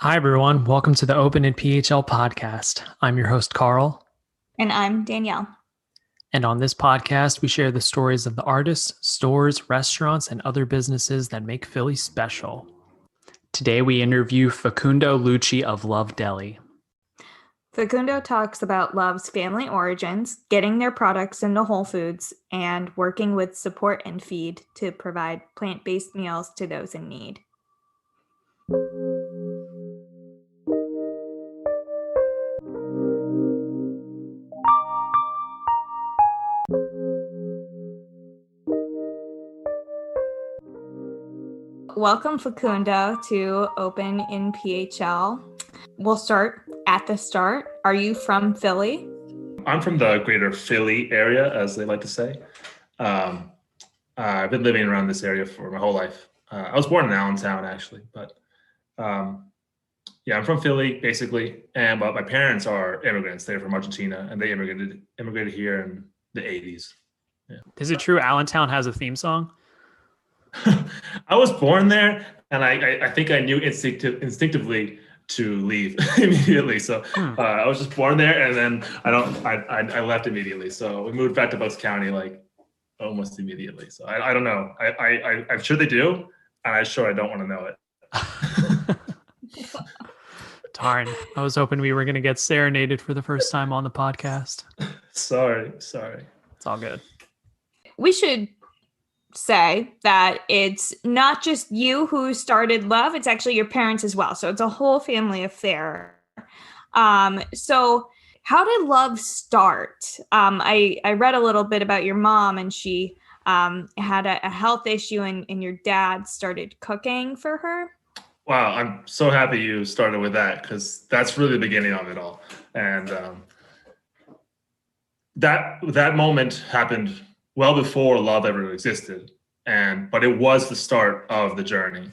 Hi, everyone. Welcome to the Open and PHL podcast. I'm your host, Carl. And I'm Danielle. And on this podcast, we share the stories of the artists, stores, restaurants, and other businesses that make Philly special. Today, we interview Facundo Lucci of Luhv Deli. Facundo talks about Luhv's family origins, getting their products into Whole Foods, and working with Support and Feed to provide plant-based meals to those in need. Welcome, Facundo, to Open in PHL. We'll start at the start. Are you from Philly? I'm from the greater Philly area, as they like to say. I've been living around this area for my whole life. I was born in Allentown, actually, but I'm from Philly, basically. But my parents are immigrants. They're from Argentina, and they immigrated here in the 80s. Yeah. Is it true Allentown has a theme song? I was born there, and I think I knew instinctively to leave immediately. So I was just born there, and then I left immediately. So we moved back to Bucks County like almost immediately. So I don't know. I'm sure they do, and I'm sure I don't want to know it. Darn, I was hoping we were going to get serenaded for the first time on the podcast. Sorry. It's all good. We should say that it's not just you who started Luhv, it's actually your parents as well. So it's a whole family affair. So how did Luhv start? I read a little bit about your mom, and she had a health issue, and your dad started cooking for her. Wow, I'm so happy you started with that, because that's really the beginning of it all. And that moment happened well before Luhv ever existed, but it was the start of the journey.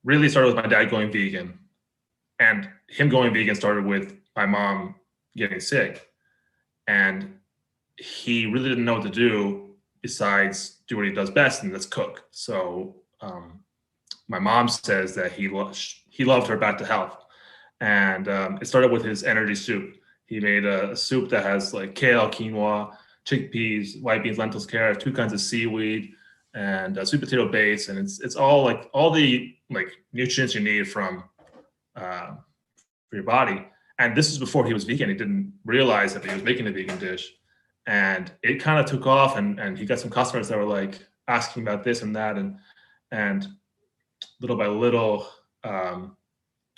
Really started with my dad going vegan, and him going vegan started with my mom getting sick, and he really didn't know what to do besides do what he does best, and that's cook. So my mom says that he loved her back to health, and it started with his energy soup. He made a soup that has like kale, quinoa, chickpeas, white beans, lentils, carrots, 2 kinds of seaweed, and sweet potato base. And it's all like all the like nutrients you need for your body. And this is before he was vegan. He didn't realize that he was making a vegan dish. And it kind of took off, and he got some customers that were like asking about this and that. And little by little,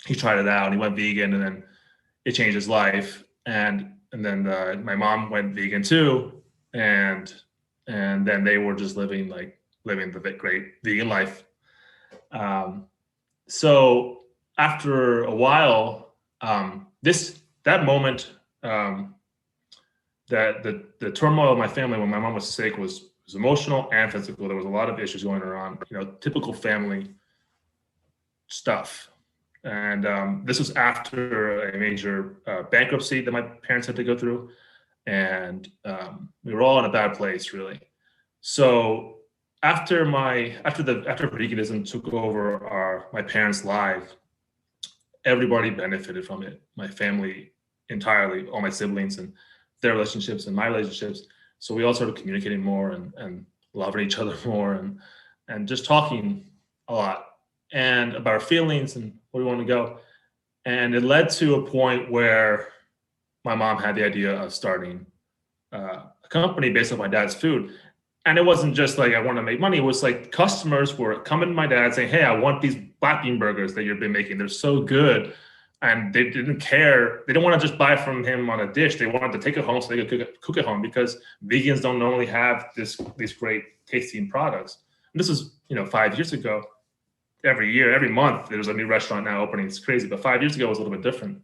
he tried it out, and he went vegan, and then it changed his life. And then my mom went vegan too, and then they were just living the great vegan life. So after a while, that moment, that the turmoil of my family when my mom was sick was emotional and physical. There was a lot of issues going around, typical family stuff. And this was after a major bankruptcy that my parents had to go through. And we were all in a bad place, really. So after veganism took over my parents' life, everybody benefited from it. My family entirely, all my siblings and their relationships and my relationships. So we all started communicating more and loving each other more and just talking a lot and about our feelings and where we want to go. And it led to a point where my mom had the idea of starting a company based on my dad's food. And it wasn't just like I want to make money. It was like customers were coming to my dad saying, "Hey, I want these black bean burgers that you've been making. They're so good." And they didn't care. They didn't want to just buy from him on a dish. They wanted to take it home so they could cook it home, because vegans don't normally have these great tasting products. And this was 5 years ago. Every year, every month, there's a new restaurant now opening. It's crazy. But 5 years ago, it was a little bit different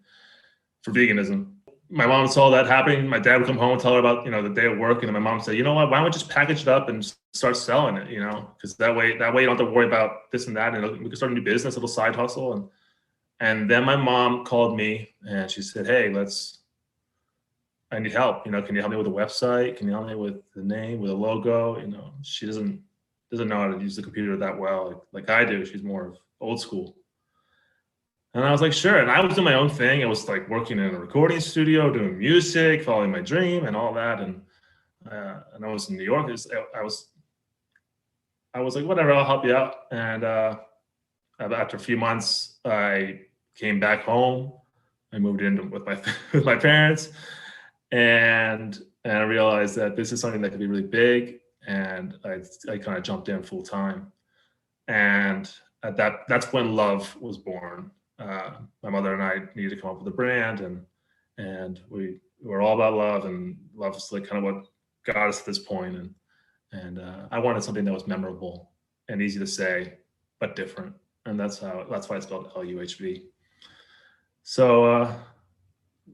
for veganism. My mom saw that happening. My dad would come home and tell her about, the day of work. And then my mom said, "You know what, why don't we just package it up and start selling it, because that way you don't have to worry about this and that. And we can start a new business, a little side hustle." And then my mom called me and she said, "Hey, I need help. Can you help me with a website? Can you help me with the name, with a logo?" She doesn't know how to use the computer that well like I do. She's more of old school. And I was like, sure. And I was doing my own thing. I was like working in a recording studio, doing music, following my dream and all that. And I was in New York. I was like, whatever, I'll help you out. And after a few months, I came back home. I moved in with my parents, and I realized that this is something that could be really big. And I kind of jumped in full time. And that's when Luhv was born. My mother and I needed to come up with a brand, and we were all about love, and love was like kind of what got us to this point. And I wanted something that was memorable and easy to say, but different. And that's why it's spelled Luhv. So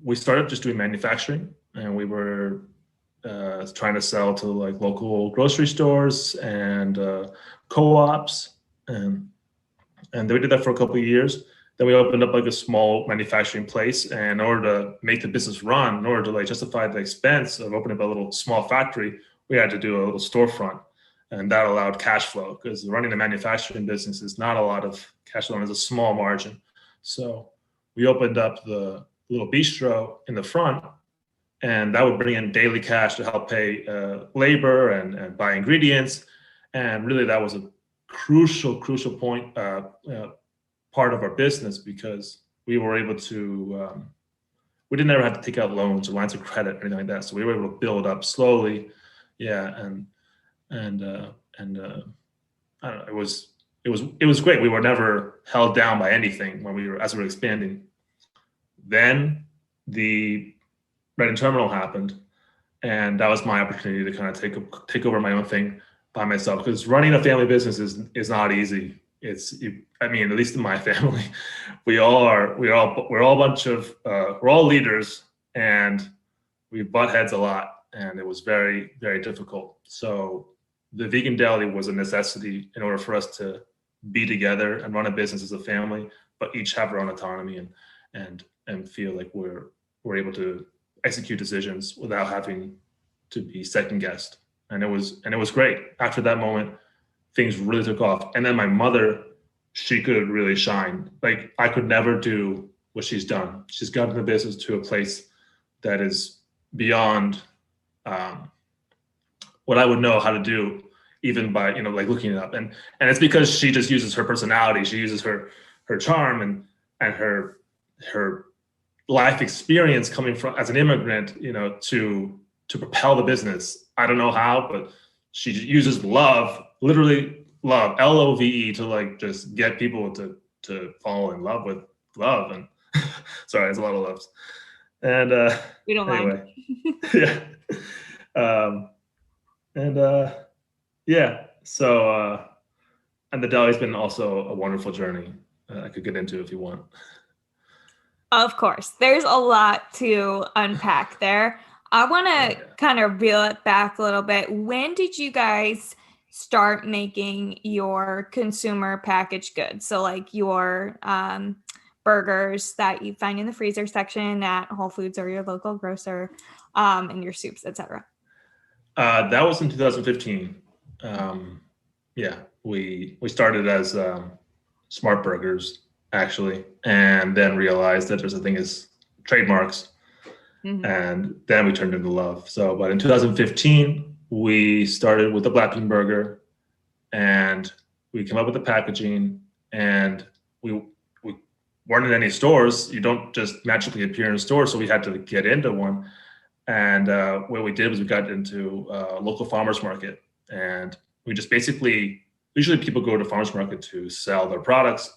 we started just doing manufacturing, and we were trying to sell to like local grocery stores and co-ops, and we did that for a couple of years. Then we opened up like a small manufacturing place, and in order to make the business run, in order to like justify the expense of opening up a little small factory, we had to do a little storefront, and that allowed cash flow, because running a manufacturing business is not a lot of cash flow, and it's a small margin. So we opened up the little bistro in the front, and that would bring in daily cash to help pay labor and buy ingredients. And really that was a crucial point, part of our business, because we were able to, we didn't ever have to take out loans or lines of credit or anything like that. So we were able to build up slowly. Yeah. And I don't know, it was great. We were never held down by anything as we were expanding. Then the Reading Terminal happened, and that was my opportunity to kind of take over my own thing by myself, because running a family business is not easy. I mean, at least in my family, we're all leaders, and we butt heads a lot, and it was very, very difficult. So the vegan deli was a necessity in order for us to be together and run a business as a family, but each have our own autonomy and feel like we're able to execute decisions without having to be second guessed. And it was great. After that moment, things really took off. And then my mother, she could really shine. Like, I could never do what she's done. She's gotten the business to a place that is beyond what I would know how to do, even by, like looking it up. And it's because she just uses her personality. She uses her charm and her life experience coming from as an immigrant, to propel the business. I don't know how, but she uses love, literally love, Love, to like just get people to fall in love with love. And sorry, it's a lot of loves. And we don't anyway, mind. Yeah. Yeah. So and the deli's been also a wonderful journey. I could get into if you want. Of course, there's a lot to unpack there. I want to kind of reel it back a little bit. When did you guys start making your consumer packaged goods? So like your burgers that you find in the freezer section at Whole Foods or your local grocer, and your soups, etc. That was in 2015. Yeah, we started as Smart Burgers, actually, and then realized that there's a thing as trademarks. Mm-hmm. And then we turned into Luhv. So, but in 2015, we started with the Black Bean Burger, and we came up with the packaging, and we weren't in any stores. You don't just magically appear in a store, so we had to get into one. And what we did was we got into a local farmers market, and we just basically, usually people go to farmers market to sell their products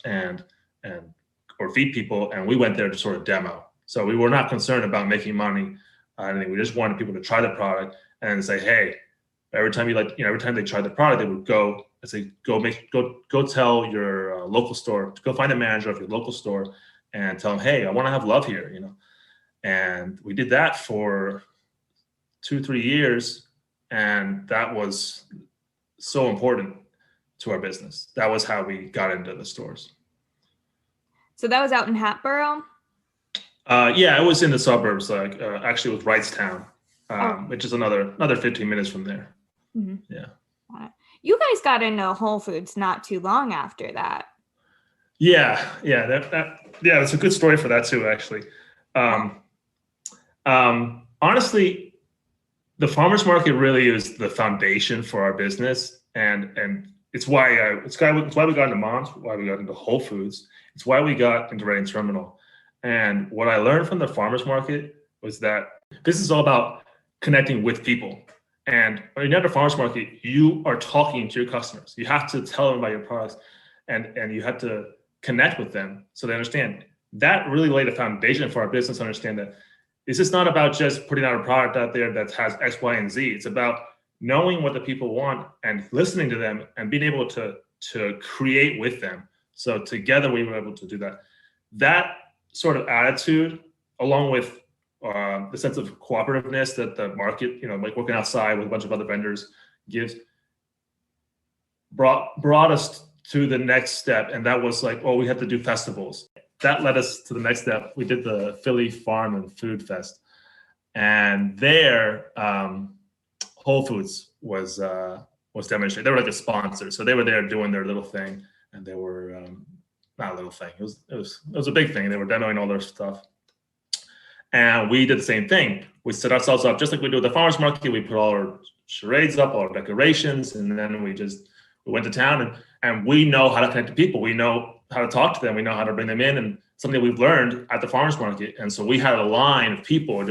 or feed people, and we went there to sort of demo. So we were not concerned about making money. We just wanted people to try the product and say, hey, every time every time they tried the product, they would go and say, go tell your local store, go find a manager of your local store and tell them, hey, I want to have Luhv here, And we did that for 2-3 years, and that was so important to our business. That was how we got into the stores. So that was out in Hatboro? Yeah, it was in the suburbs. Like actually, it was Wrightstown, which is another 15 minutes from there. Mm-hmm. Yeah. You guys got into Whole Foods not too long after that. Yeah, that's a good story for that too, actually. Honestly, the farmers market really is the foundation for our business, and it's why we got into Moms, why we got into Whole Foods. It's why we got into Reading Terminal. And what I learned from the farmers market was that this is all about connecting with people. And when you're at the farmers market, you are talking to your customers. You have to tell them about your products, and you have to connect with them so they understand. That really laid a foundation for our business to understand that it's just not about just putting out a product out there that has X, Y, and Z. It's about knowing what the people want and listening to them and being able to create with them. So together we were able to do that. That sort of attitude, along with the sense of cooperativeness that the market, like working outside with a bunch of other vendors gives, brought us to the next step. And that was like, we had to do festivals. That led us to the next step. We did the Philly Farm and Food Fest. And there, Whole Foods was demonstrated. They were like a sponsor. So they were there doing their little thing. And they were, not a little thing. It was a big thing. They were demoing all their stuff. And we did the same thing. We set ourselves up just like we do at the farmers market. We put all our charades up, all our decorations, and then we went to town, and we know how to connect to people. We know how to talk to them. We know how to bring them in, and something we've learned at the farmers market. And so we had a line of people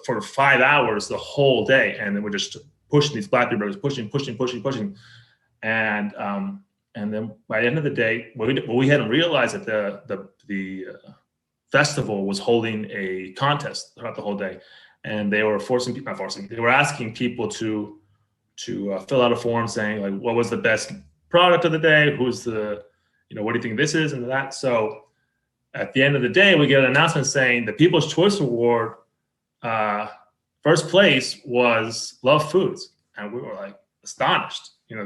for 5 hours the whole day, and then we're just pushing these Blackberry burgers, pushing. And then by the end of the day, what we hadn't realized that the festival was holding a contest throughout the whole day, and they were they were asking people to fill out a form saying like, what was the best product of the day? Who's the, what do you think this is and that? So at the end of the day, we get an announcement saying the People's Choice Award, first place was Luhv Foods. And we were like astonished. It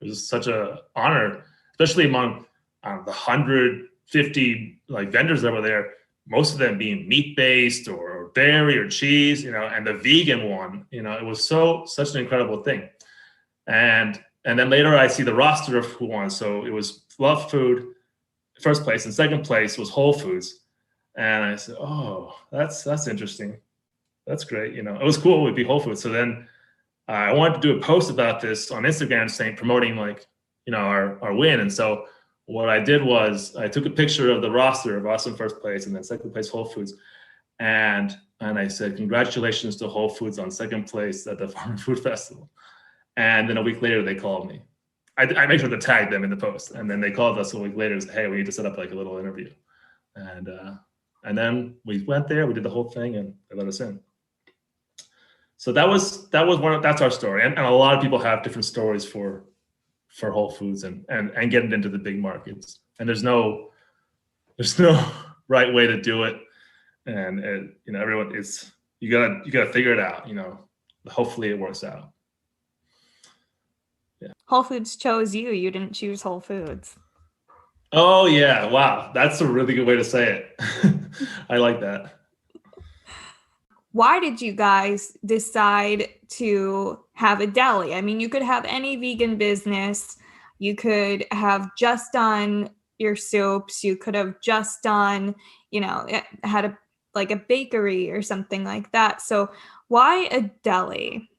was such an honor, especially among the 150 like vendors that were there, most of them being meat-based or dairy or cheese, and the vegan one, it was such an incredible thing. And then later I see the roster of who won. So it was Luhv Food, first place, and second place was Whole Foods. And I said, oh, that's interesting. That's great. It was cool. It would be Whole Foods. So then I wanted to do a post about this on Instagram promoting like, our win. And so what I did was I took a picture of the roster of us in first place and then second place Whole Foods. And I said, congratulations to Whole Foods on second place at the Farm Food Festival. And then a week later, they called me. I made sure to tag them in the post. And then they called us a week later and said, hey, we need to set up like a little interview. And then we went there, we did the whole thing, and they let us in. So that's our story. And a lot of people have different stories for Whole Foods and getting into the big markets. And there's no right way to do it. And everyone you gotta figure it out. Hopefully it works out. Yeah. Whole Foods chose you. You didn't choose Whole Foods. Oh yeah! Wow, that's a really good way to say it. I like that. Why did you guys decide to have a deli? I mean, you could have any vegan business. You could have just done your soups. You could have just done, had a bakery or something like that. So why a deli?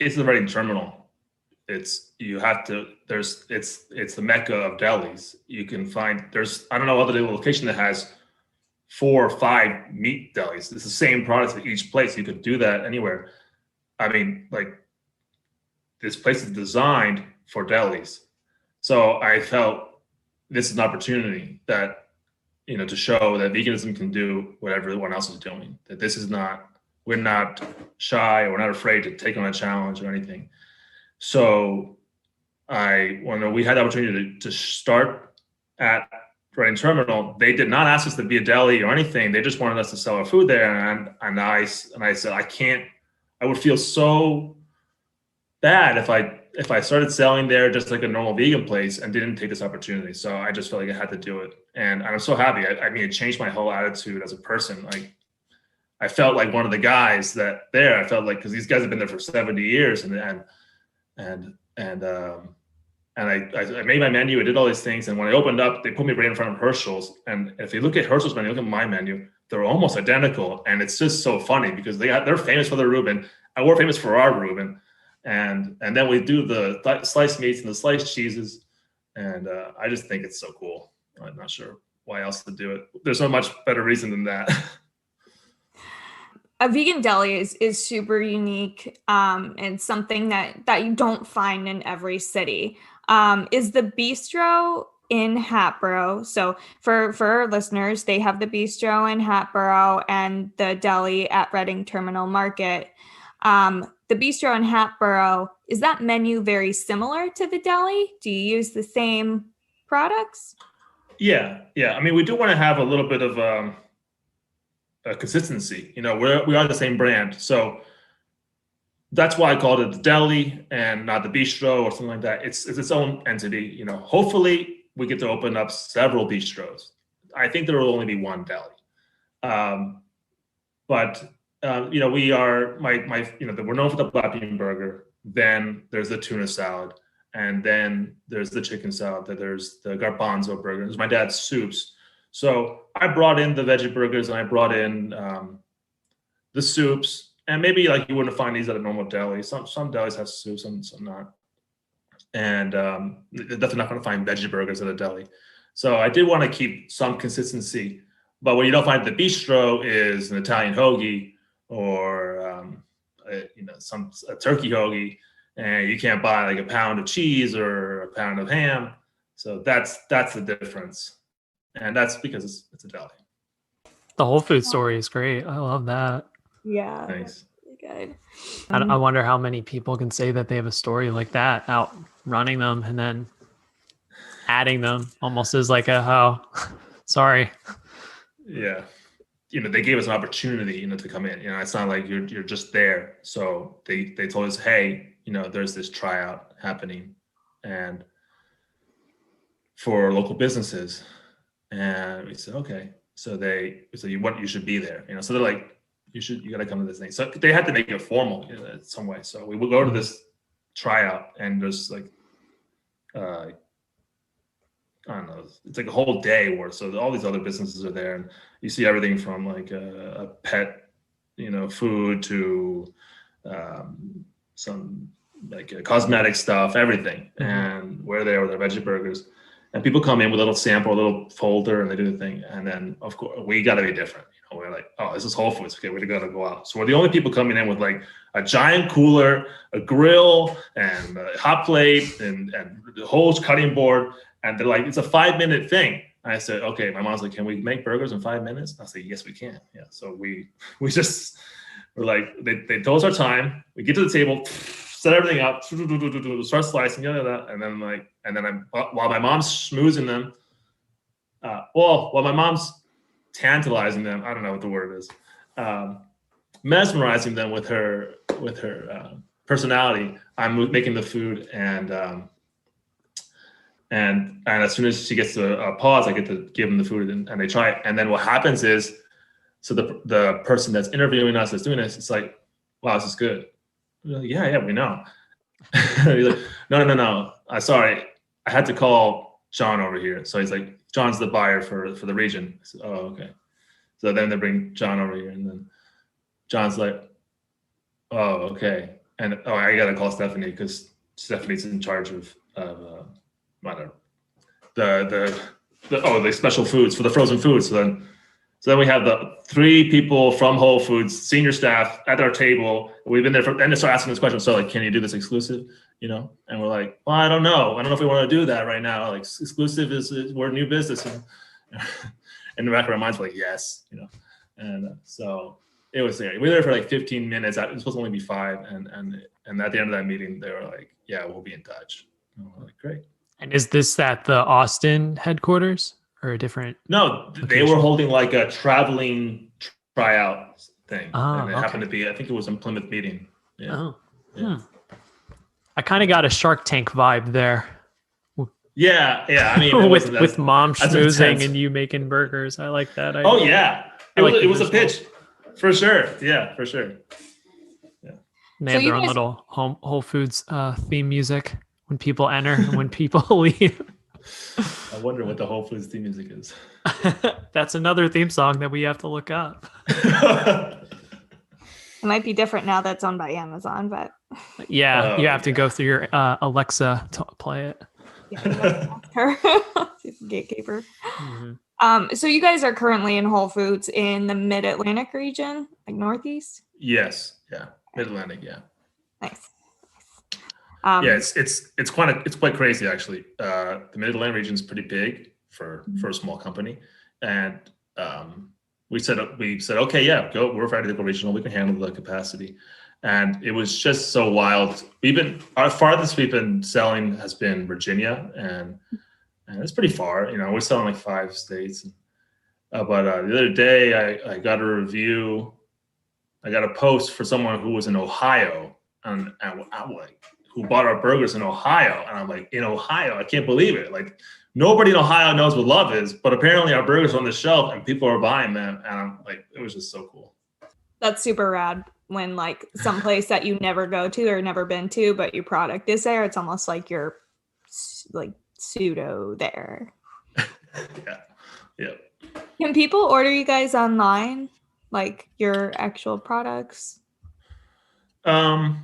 It's the Reading Terminal. It's the mecca of delis. You can find I don't know other location that has 4 or 5 meat delis. It's the same products at each place. You could do that anywhere. I mean, like this place is designed for delis. So I felt this is an opportunity that, to show that veganism can do what everyone else is doing. That we're not shy or we're not afraid to take on a challenge or anything. So when we had the opportunity to start at Reading Terminal, they did not ask us to be a deli or anything. They just wanted us to sell our food there. And I said, I would feel so bad if I started selling there just like a normal vegan place and didn't take this opportunity. So I just felt like I had to do it. And I'm so happy. I mean, it changed my whole attitude as a person. Like I felt like one of the guys I felt like, because these guys have been there for 70 years and And I made my menu. I did all these things. And when I opened up, they put me right in front of Herschel's. And if you look at Herschel's menu, look at my menu, they're almost identical. And it's just so funny because they're famous for their Reuben, and we're famous for our Reuben. And then we do the sliced meats and the sliced cheeses. And I just think it's so cool. I'm not sure why else to do it. There's no much better reason than that. A vegan deli is super unique, and something that you don't find in every city. Is the bistro in Hatboro? So for our listeners, they have the bistro in Hatboro and the deli at Reading Terminal Market. The bistro in Hatboro, is that menu very similar to the deli? Do you use the same products? Yeah. I mean, we do want to have a little bit of a consistency. You know, we are the same brand, so that's why I called it the deli and not the bistro or something like that. It's its own entity. You know, hopefully we get to open up several bistros. I think there will only be one deli, but you know, we are we're known for the black bean burger. Then there's the tuna salad, and then there's the chicken salad. Then there's the garbanzo burger. There's my dad's soups. So I brought in the veggie burgers and I brought in the soups, and maybe like you wouldn't find these at a normal deli. Some delis have soups, some not, and definitely not going to find veggie burgers at a deli. So I did want to keep some consistency. But what you don't find at the bistro is an Italian hoagie or a turkey hoagie, and you can't buy like a pound of cheese or a pound of ham. So that's the difference. And that's because it's a deli. The Whole Food story is great. I love that. Yeah. Thanks. Good. I wonder how many people can say that they have a story like that, out running them and then adding them almost as like sorry. Yeah. You know, they gave us an opportunity, to come in. You know, it's not like you're just there. So they told us, hey, there's this tryout happening and for local businesses. And we said, okay. So you should be there. So they're like, you got to come to this thing. So they had to make it formal in some way. So we would go to this tryout, and there's like, I don't know, it's like a whole day worth. So all these other businesses are there, and you see everything from like a pet, food to some like cosmetic stuff, everything. Mm-hmm. And we're there with our veggie burgers. And people come in with a little sample, a little folder, and they do the thing. And then, of course, we got to be different. We're like, oh, this is Whole Foods. Okay, we got to go out. So we're the only people coming in with like a giant cooler, a grill, and a hot plate, and the whole cutting board. And they're like, it's a 5-minute thing. And I said, okay. My mom's like, can we make burgers in 5 minutes? I said, yes, we can. Yeah. So we're like, they told us our time. We get to the table, set everything up, start slicing, and then while my mom's schmoozing them, while my mom's tantalizing them, I don't know what the word is, mesmerizing them with her personality, I'm making the food, and as soon as she gets a pause, I get to give them the food, and they try it. And then what happens is, so the person that's interviewing us, that's doing this, it's like, wow, this is good. Like, yeah, we know. He's like, no. Sorry, I had to call John over here. So he's like, John's the buyer for the region. I said, oh, okay. So then they bring John over here, and then John's like, oh, okay. And I gotta call Stephanie because Stephanie's in charge of the special foods for the frozen foods. So then we have the 3 people from Whole Foods, senior staff at our table. We've been there and they start asking this question. So like, can you do this exclusive? And we're like, well, I don't know. I don't know if we want to do that right now. Like exclusive we're a new business. And in the back of our minds, we're like, yes, And so it was there. We were there for like 15 minutes. It was supposed to only be 5. And at the end of that meeting, they were like, yeah, we'll be in touch. And we're like, great. And is this at the Austin headquarters? Or a different? No, they were holding like a traveling tryout thing. And it happened to be, I think it was in Plymouth Meeting. Yeah. Oh. Yeah. I kind of got a Shark Tank vibe there. Yeah. I mean, with mom schmoozing and you making burgers. I like that idea. Oh yeah. It was a pitch. For sure. Yeah, for sure. Yeah. And they have their own little Whole Foods theme music when people enter, when people leave. I wonder what the Whole Foods theme music is. That's another theme song that we have to look up. It might be different now that's owned by Amazon, but Yeah, you have to yeah. go through your Alexa to play it. yeah, you have to ask her. She's a gatekeeper. Mhm. So you guys are currently in Whole Foods in the Mid-Atlantic region, like Northeast? Yes. Yeah. Mid-Atlantic. Yeah. Nice. Yeah. It's quite crazy actually. The Mid-Atlantic region is pretty big for a small company, and we said, okay, yeah, go. We're ready to go regional. We can handle the capacity, and it was just so wild. Our farthest we've been selling has been Virginia, and it's pretty far. We're selling like 5 states. But the other day, I got a review. I got a post for someone who was in Ohio, and I'm like, who bought our burgers in Ohio, and I'm like, in Ohio, I can't believe it. Like, nobody in Ohio knows what Luhv is, but apparently our burgers are on the shelf and people are buying them, and I'm like, it was just so cool. That's super rad when like some place that you never go to or never been to, but your product is there. It's almost like you're like pseudo there. Yeah. Can people order you guys online, like your actual products? Not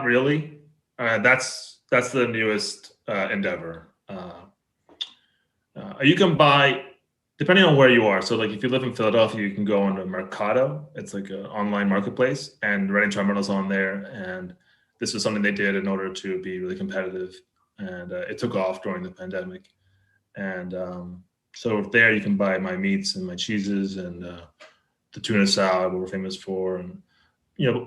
really. That's the newest endeavor. You can buy, depending on where you are. So like if you live in Philadelphia, you can go on to Mercado. It's like an online marketplace, and Ready Terminal's on there. And this is something they did in order to be really competitive. And it took off during the pandemic. And so there you can buy my meats and my cheeses and the tuna salad, what we're famous for, and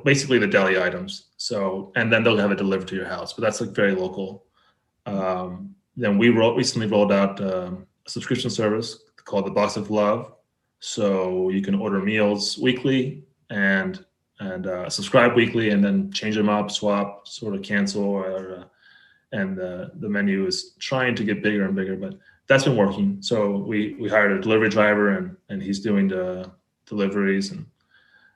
basically the deli items. So, and then they'll have it delivered to your house, but that's like very local. Then we recently rolled out a subscription service called the Box of Luhv. So you can order meals weekly and subscribe weekly, and then change them up, swap, sort of cancel, and the menu is trying to get bigger and bigger, but that's been working. So we hired a delivery driver, and he's doing the deliveries, and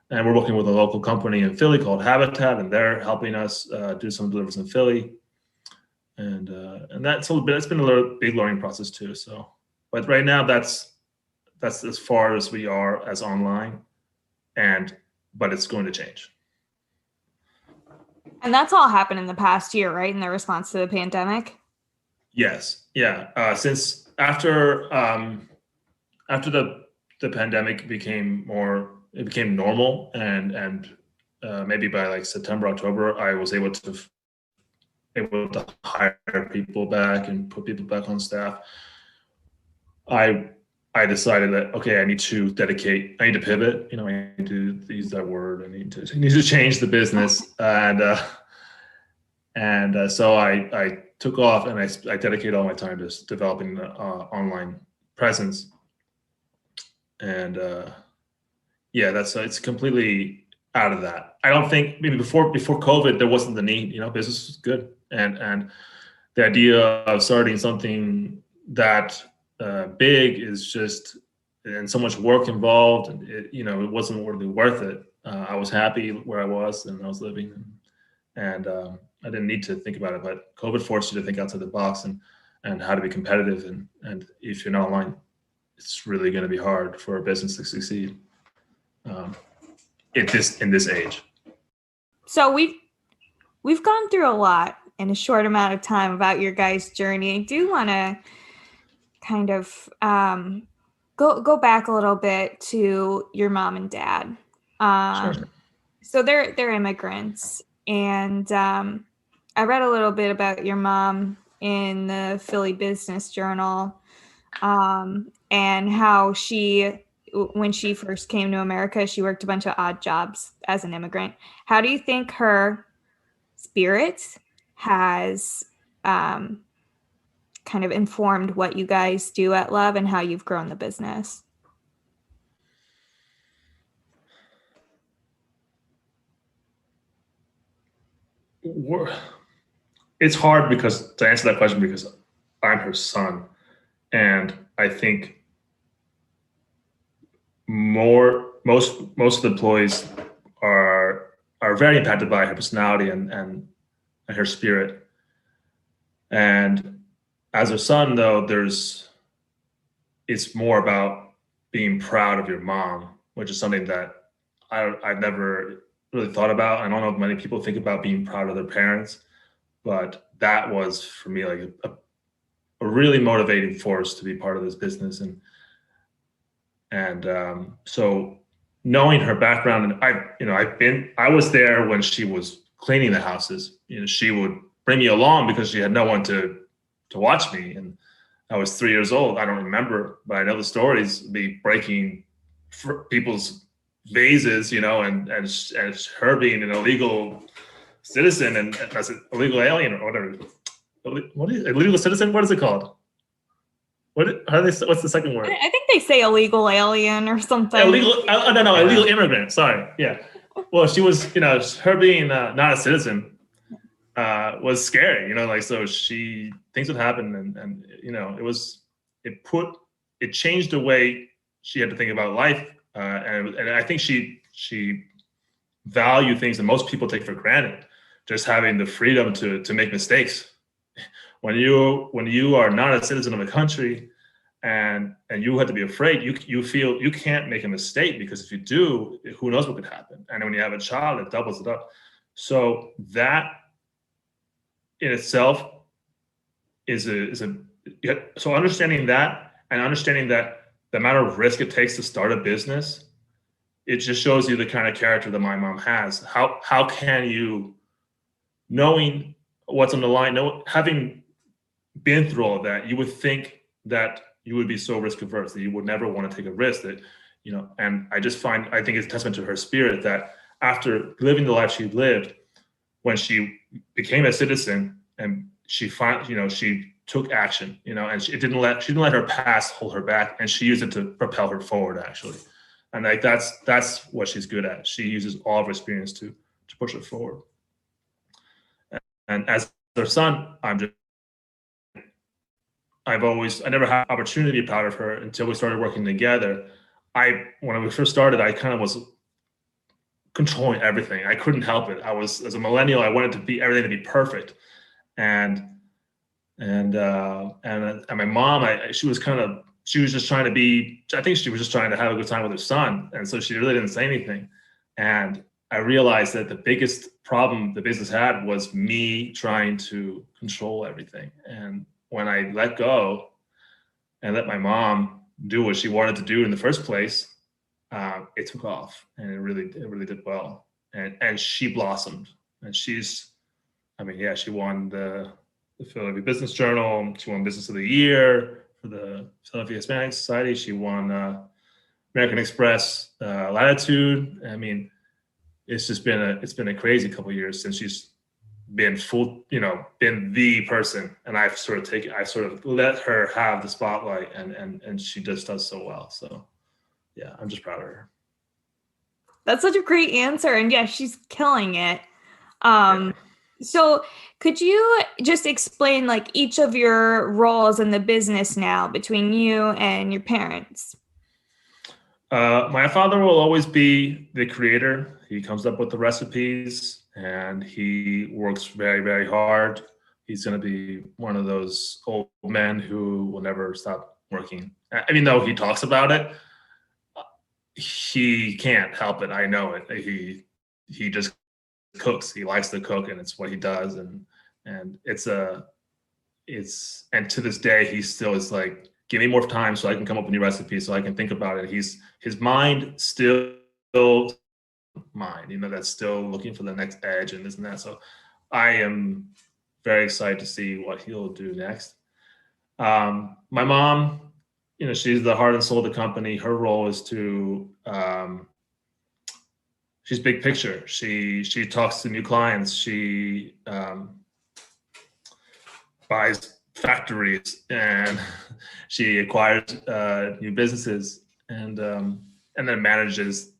we're working with a local company in Philly called Habitat, and they're helping us do some deliveries in Philly. And that's a little bit. It's been a big learning process too. So, but right now that's as far as we are as online, but it's going to change. And that's all happened in the past year, right? In the response to the pandemic. Yes. Yeah. Since after the pandemic became normal, and maybe by like September, October, I was able to hire people back and put people back on staff. I decided that, okay, I need to pivot. I need to use that word. I need to change the business, and so I took off, and I dedicated all my time to developing the online presence. And it's completely out of that. I don't think, maybe before COVID there wasn't the need. Business was good, and the idea of starting something that big is just, and so much work involved, and it wasn't really worth it. I was happy where I was and I was living, and I didn't need to think about it. But COVID forced you to think outside the box and how to be competitive, and if you're not online, it's really going to be hard for a business to succeed in this age. So we've gone through a lot in a short amount of time about your guys' journey. I do want to kind of go back a little bit to your mom and dad. Sure. So they're immigrants, and I read a little bit about your mom in the Philly Business Journal, and how when she first came to America, she worked a bunch of odd jobs as an immigrant. How do you think her spirit has kind of informed what you guys do at Luhv and how you've grown the business? It's hard to answer that question, because I'm her son, and I think most of the employees are very impacted by her personality and her spirit. And as a son, though, it's more about being proud of your mom, which is something that I've never really thought about. I don't know if many people think about being proud of their parents, but that was for me like a really motivating force to be part of this business. And so knowing her background, and I was there when she was cleaning the houses. She would bring me along because she had no one to watch me. And I was 3 years old. I don't remember, but I know the stories, me breaking people's vases, and her being an illegal citizen and as an illegal alien or whatever. What is illegal citizen? What is it called? What's the second word? I think they say illegal alien or something. Illegal? No, illegal immigrant. Sorry. Yeah. Well, she was, her being not a citizen was scary. So things would happen, and it changed the way she had to think about life, and I think she valued things that most people take for granted, just having the freedom to make mistakes. When you are not a citizen of a country and you have to be afraid, you feel you can't make a mistake, because if you do, who knows what could happen. And when you have a child, it doubles it up. So that in itself so understanding that, and understanding that the amount of risk it takes to start a business, it just shows you the kind of character that my mom has. How can you, knowing what's on the line, having been through all of that, you would think that you would be so risk averse, that you would never want to take a risk, and I think it's a testament to her spirit that after living the life she lived, when she became a citizen and she took action, and she didn't let her past hold her back, and she used it to propel her forward, actually. And like that's what she's good at. She uses all of her experience to push her forward. And as her son, I never had opportunity to be proud of her until we started working together. When we first started, I kind of was controlling everything. I couldn't help it. As a millennial, I wanted everything to be perfect. And my mom, she was just trying to be, I think she was just trying to have a good time with her son. And so she really didn't say anything. And I realized that the biggest problem the business had was me trying to control everything. And when I let go and let my mom do what she wanted to do in the first place, it took off, and it really did well. And she blossomed, and she won the Philadelphia Business Journal. She won Business of the Year for the Philadelphia Hispanic Society. She won American Express Latitude. I mean, it's been a crazy couple of years since she's been been the person, and I've sort of let her have the spotlight, and she just does so well. So yeah, I'm just proud of her. That's such a great answer, and yeah, she's killing it. So could you just explain like each of your roles in the business now between you and your parents? My father will always be the creator. He comes up with the recipes, and he works very, very hard. He's going to be one of those old men who will never stop working. I mean, though he talks about it, he can't help it. I know it. He just cooks. He likes to cook, and it's what he does. And to this day, he still is like, give me more time so I can come up with new recipes, so I can think about it. His mind still mind, that's still looking for the next edge and this and that. So I am very excited to see what he'll do next. My mom, she's the heart and soul of the company. Her role is she's big picture. She talks to new clients. She buys factories, and she acquires new businesses, and then manages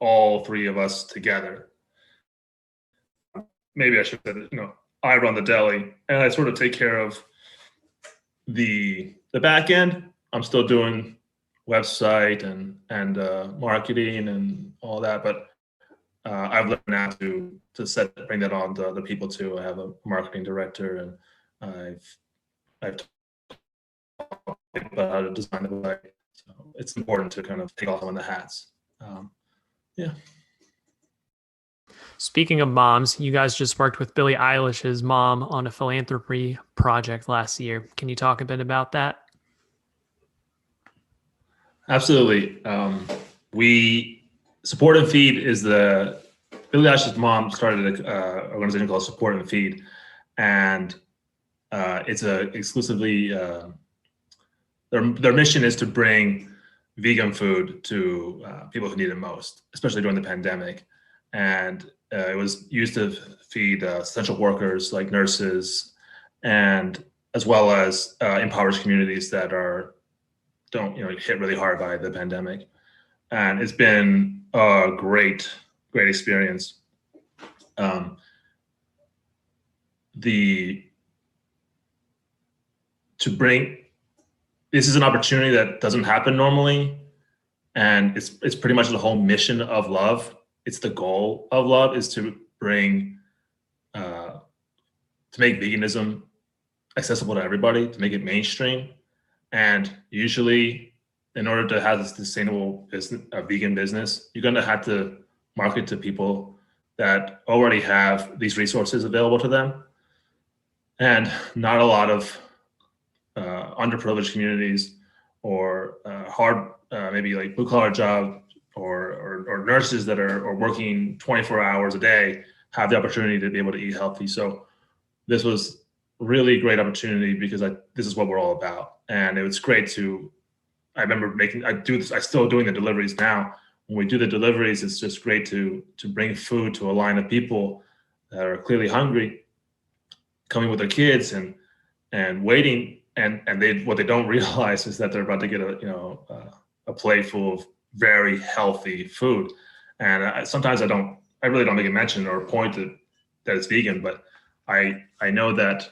all three of us together. Maybe I should say that, I run the deli, and I sort of take care of the back end. I'm still doing website and marketing and all that, but I've learned now to bring that on to other people too. I have a marketing director, and I've taught people how to design the website. So it's important to kind of take all of the hats. Yeah. Speaking of moms, you guys just worked with Billie Eilish's mom on a philanthropy project last year. Can you talk a bit about that? Absolutely. We Support and Feed is Billie Eilish's mom started an organization called Support and Feed, and it's exclusively their mission is to bring vegan food to people who need it most, especially during the pandemic. And it was used to feed essential workers like nurses, and as well as impoverished communities that don't hit really hard by the pandemic. And it's been a great experience. This is an opportunity that doesn't happen normally, and it's pretty much the whole mission of Luhv. It's the goal of Luhv is to make veganism accessible to everybody, to make it mainstream. And usually, in order to have this sustainable vegan business, you're going to have to market to people that already have these resources available to them. And not a lot of underprivileged communities or hard, maybe like blue collar job or nurses that are working 24 hours a day have the opportunity to be able to eat healthy. So this was really a great opportunity because this is what we're all about. And it was great I remember I still doing the deliveries now. When we do the deliveries, it's just great to bring food to a line of people that are clearly hungry, coming with their kids and waiting. And what they don't realize is that they're about to get a plate full of very healthy food. And sometimes I really don't make a mention or point that it's vegan, but I know that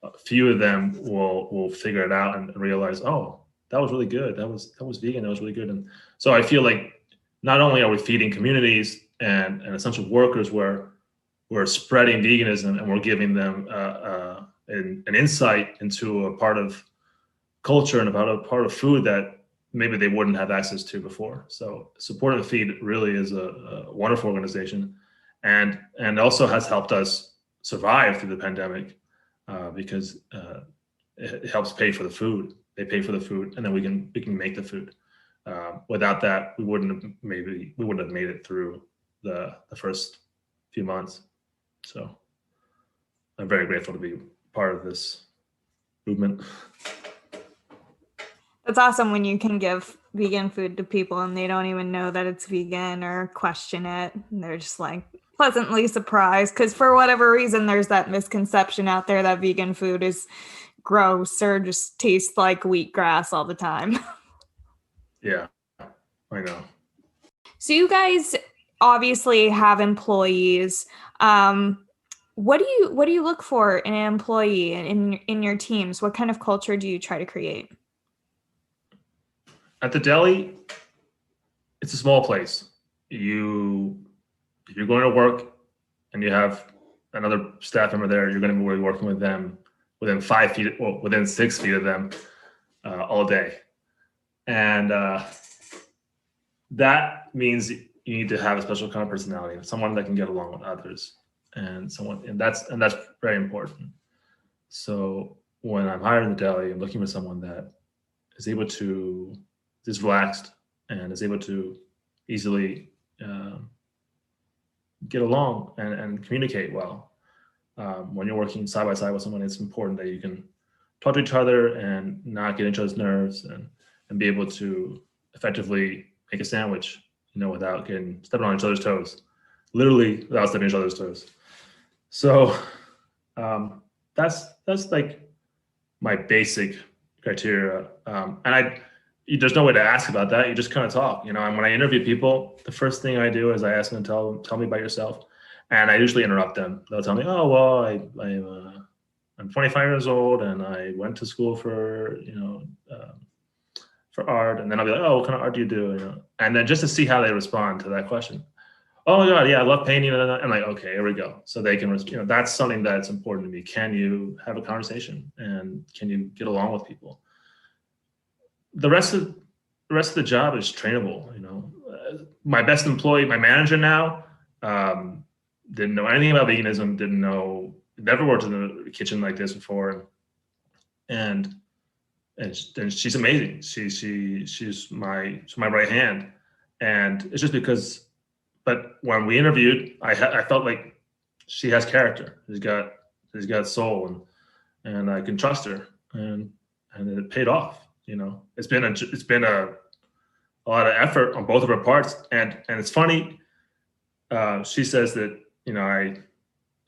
a few of them will figure it out and realize, oh, that was really good. That was vegan. That was really good. And so I feel like not only are we feeding communities and essential workers where we're spreading veganism and we're giving them an insight into a part of culture and about a part of food that maybe they wouldn't have access to before. So Support and Feed really is a wonderful organization, and also has helped us survive through the pandemic because it helps pay for the food. They pay for the food, and then we can make the food. Without that, we wouldn't have made it through the first few months. So I'm very grateful to be part of this movement. That's awesome when you can give vegan food to people and they don't even know that it's vegan or question it. And they're just like pleasantly surprised because for whatever reason, there's that misconception out there that vegan food is gross or just tastes like wheatgrass all the time. Yeah, I know. So you guys obviously have employees. What do you look for in an employee in your teams? What kind of culture do you try to create? At the deli, it's a small place. If you're going to work and you have another staff member there, you're going to be working with them within 5 feet, within 6 feet of them all day. And that means you need to have a special kind of personality, someone that can get along with others, and that's very important. So when I'm hiring the deli, I'm looking for someone that is able to is relaxed and is able to easily get along and communicate well. When you're working side by side with someone, it's important that you can talk to each other and not get each other's nerves and be able to effectively make a sandwich, without stepping on each other's toes, literally without stepping on each other's toes. So that's like my basic criteria. And there's no way to ask about that. You just kind of talk, and when I interview people, the first thing I do is I ask them to tell me about yourself. And I usually interrupt them. They'll tell me, oh, well, I'm 25 years old and I went to school for art. And then I'll be like, oh, what kind of art do you do? And then just to see how they respond to that question. oh my God, yeah, I love painting. And I'm like, okay, here we go. So they can, that's something that's important to me. Can you have a conversation and can you get along with people? The rest of the job is trainable. My best employee, my manager now, didn't know anything about veganism, never worked in the kitchen like this before. And she's amazing. She's my right hand. And it's just because, but when we interviewed, I felt like she has character. She's got soul, and I can trust her, and it paid off. It's been a lot of effort on both of her parts, and it's funny. She says that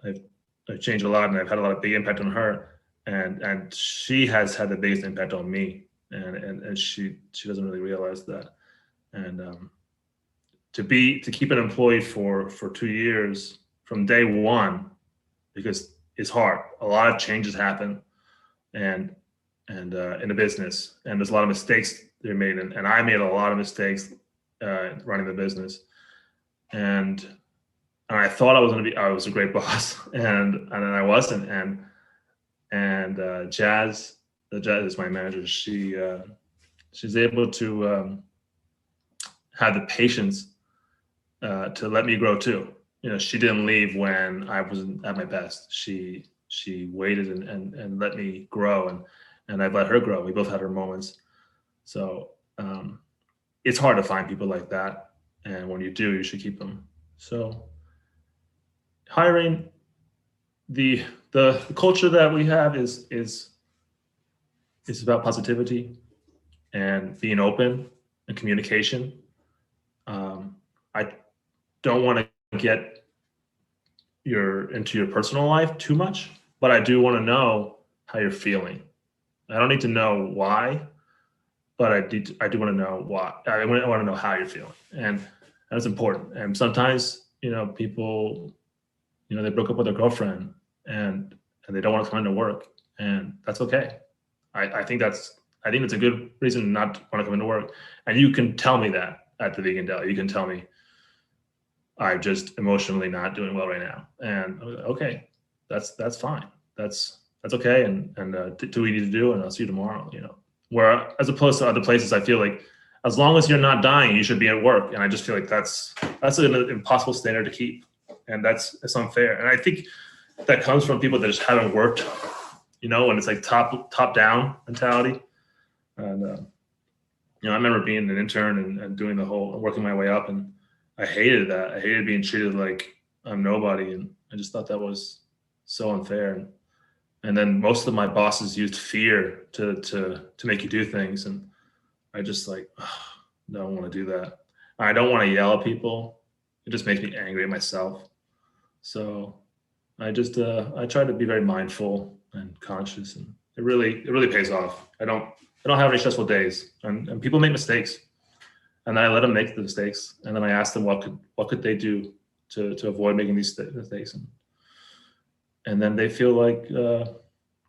I've changed a lot, and I've had a lot of big impact on her, and she has had the biggest impact on me, and she doesn't really realize that, and to keep an employee for 2 years from day one, because it's hard. A lot of changes happen, and in the business, and there's a lot of mistakes that are made, and I made a lot of mistakes running the business, and I thought I was a great boss, and I wasn't, and Jazz is my manager. She's able to have the patience to let me grow too. She didn't leave when I wasn't at my best. She waited and let me grow, and I've let her grow. We both had our moments. So it's hard to find people like that, and when you do, you should keep them. So hiring, the culture that we have is about positivity and being open and communication. I don't want to get into your personal life too much, but I do want to know how you're feeling. I don't need to know why, but I do want to know why. I want to know how you're feeling, and that's important. And sometimes, people, they broke up with their girlfriend and they don't want to come into work, and that's okay. I think it's a good reason not to want to come into work. And you can tell me that at the Vegan Deli. You can tell me, I'm just emotionally not doing well right now. And okay, that's fine. That's okay. And do what we need to do, and I'll see you tomorrow. Where as opposed to other places, I feel like as long as you're not dying, you should be at work. And I just feel like that's an impossible standard to keep, and it's unfair. And I think that comes from people that just haven't worked, when it's like top down mentality. And I remember being an intern and doing the whole working my way up, and I hated that. I hated being treated like I'm nobody, and I just thought that was so unfair. And then most of my bosses used fear to make you do things, and I just don't want to do that. I don't want to yell at people. It just makes me angry at myself. So I just I try to be very mindful and conscious, and it really pays off. I don't have any stressful days, and people make mistakes. And I let them make the mistakes, and then I ask them what could they do to avoid making these mistakes, and then they feel like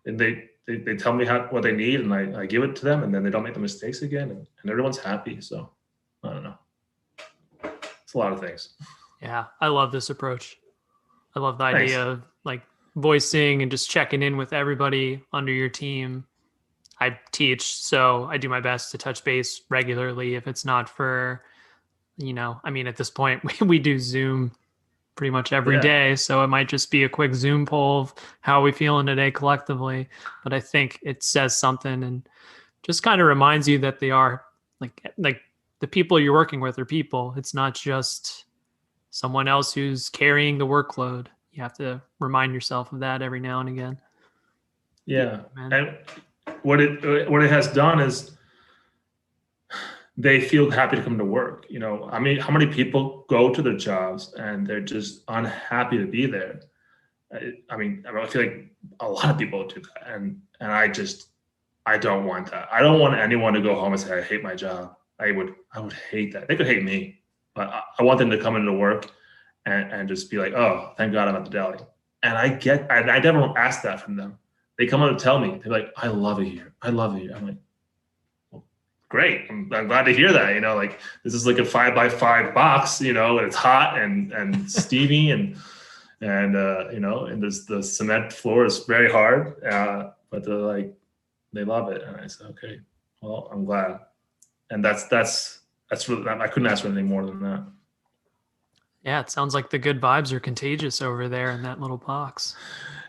and they tell me what they need, and I give it to them, and then they don't make the mistakes again, and everyone's happy. So I don't know, it's a lot of things. Yeah, I love this approach. I love the idea of voicing and just checking in with everybody under your team. I teach, so I do my best to touch base regularly. If it's not for, at this point we do Zoom pretty much every day. So it might just be a quick Zoom poll of how are we feeling today collectively. But I think it says something and just kind of reminds you that they are like the people you're working with are people. It's not just someone else who's carrying the workload. You have to remind yourself of that every now and again. Yeah. And what it has done is they feel happy to come to work. How many people go to their jobs and they're just unhappy to be there? I feel like a lot of people do that, and I don't want that. I don't want anyone to go home and say I hate my job. I would hate that. They could hate me, but I want them to come into work and just be like, oh, thank God I'm at the deli. And I never ask that from them. They come out and tell me, they're like, I love it here. I love it here. I'm like, well, great. I'm glad to hear that. Like this is like a 5x5 box, and it's hot and steamy and the cement floor is very hard, but they love it. And I said, okay, well, I'm glad. And that's really, I couldn't ask for anything more than that. Yeah, it sounds like the good vibes are contagious over there in that little box.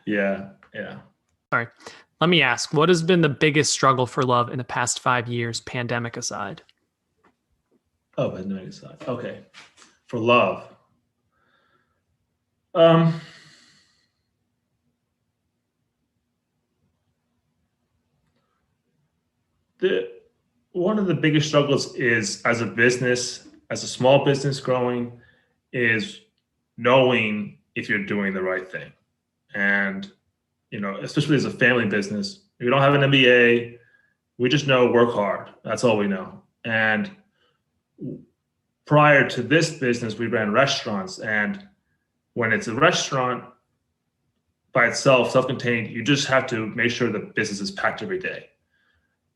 Yeah. All right. Let me ask, what has been the biggest struggle for Luhv in the past 5 years, pandemic aside? Oh, pandemic aside. Okay. For Luhv. One of the biggest struggles is as a small business growing, is knowing if you're doing the right thing. And, especially as a family business, we don't have an MBA. We just know work hard. That's all we know. And prior to this business, we ran restaurants. And when it's a restaurant by itself, self-contained, you just have to make sure the business is packed every day.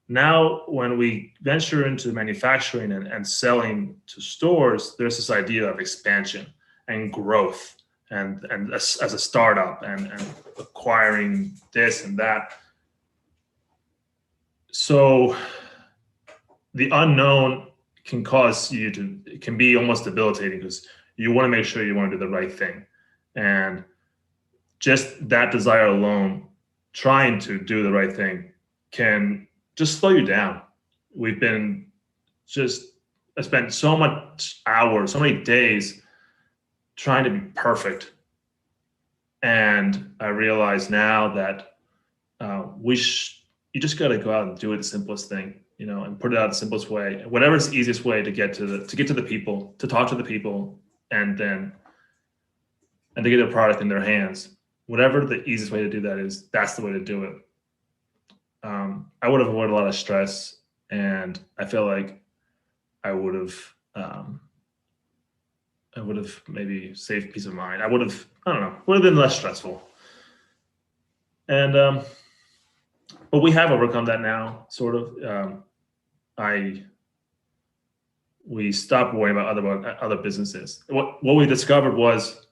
Now, when we venture into manufacturing and selling to stores, there's this idea of expansion and growth and as a startup and acquiring this and that. So the unknown can can be almost debilitating because you want to make sure you want to do the right thing. And just that desire alone, trying to do the right thing, can just slow you down. I spent so much hours, so many days trying to be perfect. And I realize now that you just got to go out and do it the simplest thing, and put it out the simplest way, whatever's the easiest way to get to the people, to talk to the people, and to get their product in their hands. Whatever the easiest way to do that is, that's the way to do it. I would have avoided a lot of stress, and I feel like I would have maybe saved peace of mind. Would have been less stressful. And but we have overcome that now, sort of. We stopped worrying about other businesses. What we discovered was,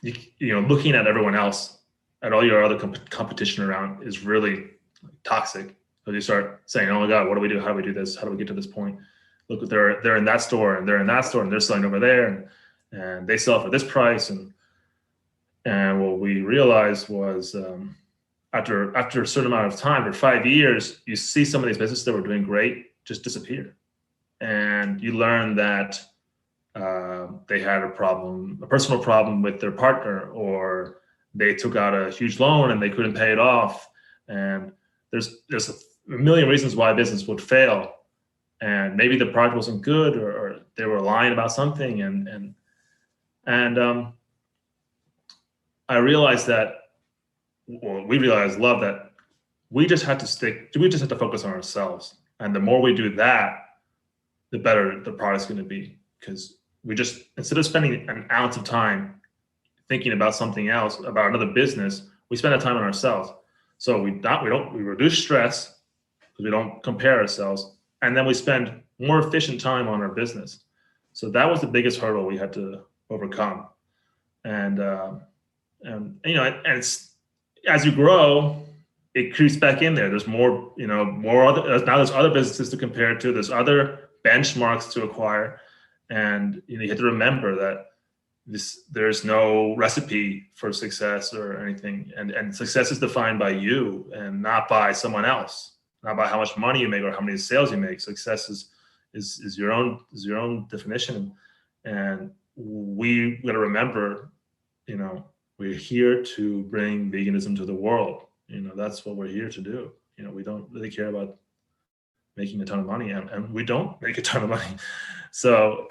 looking at everyone else, at all your other competition around, is really toxic. So you start saying, "Oh my God, what do we do? How do we do this? How do we get to this point? Look, they're in that store, and they're in that store, and they're selling over there, and they sell for this price." And what we realized was, after a certain amount of time, for 5 years, you see some of these businesses that were doing great just disappear, and you learn that they had a personal problem with their partner, or they took out a huge loan and they couldn't pay it off. And there's a million reasons why a business would fail. And maybe the product wasn't good, or they were lying about something. And I realized we realized, Luhv, that we just have to focus on ourselves. And the more we do that, the better the product's going to be. Because instead of spending an ounce of time thinking about something else, about another business, we spend that time on ourselves. So we reduce stress because we don't compare ourselves, and then we spend more efficient time on our business. So that was the biggest hurdle we had to overcome. And it's, as you grow, it creeps back in there. There's more, there's other businesses to compare to. There's other benchmarks to acquire, and you have to remember that there's no recipe for success or anything, and success is defined by you and not by someone else, not by how much money you make or how many sales you make. Success is your own definition, and we got to remember, we're here to bring veganism to the world. That's what we're here to do. We don't really care about making a ton of money, and we don't make a ton of money. So,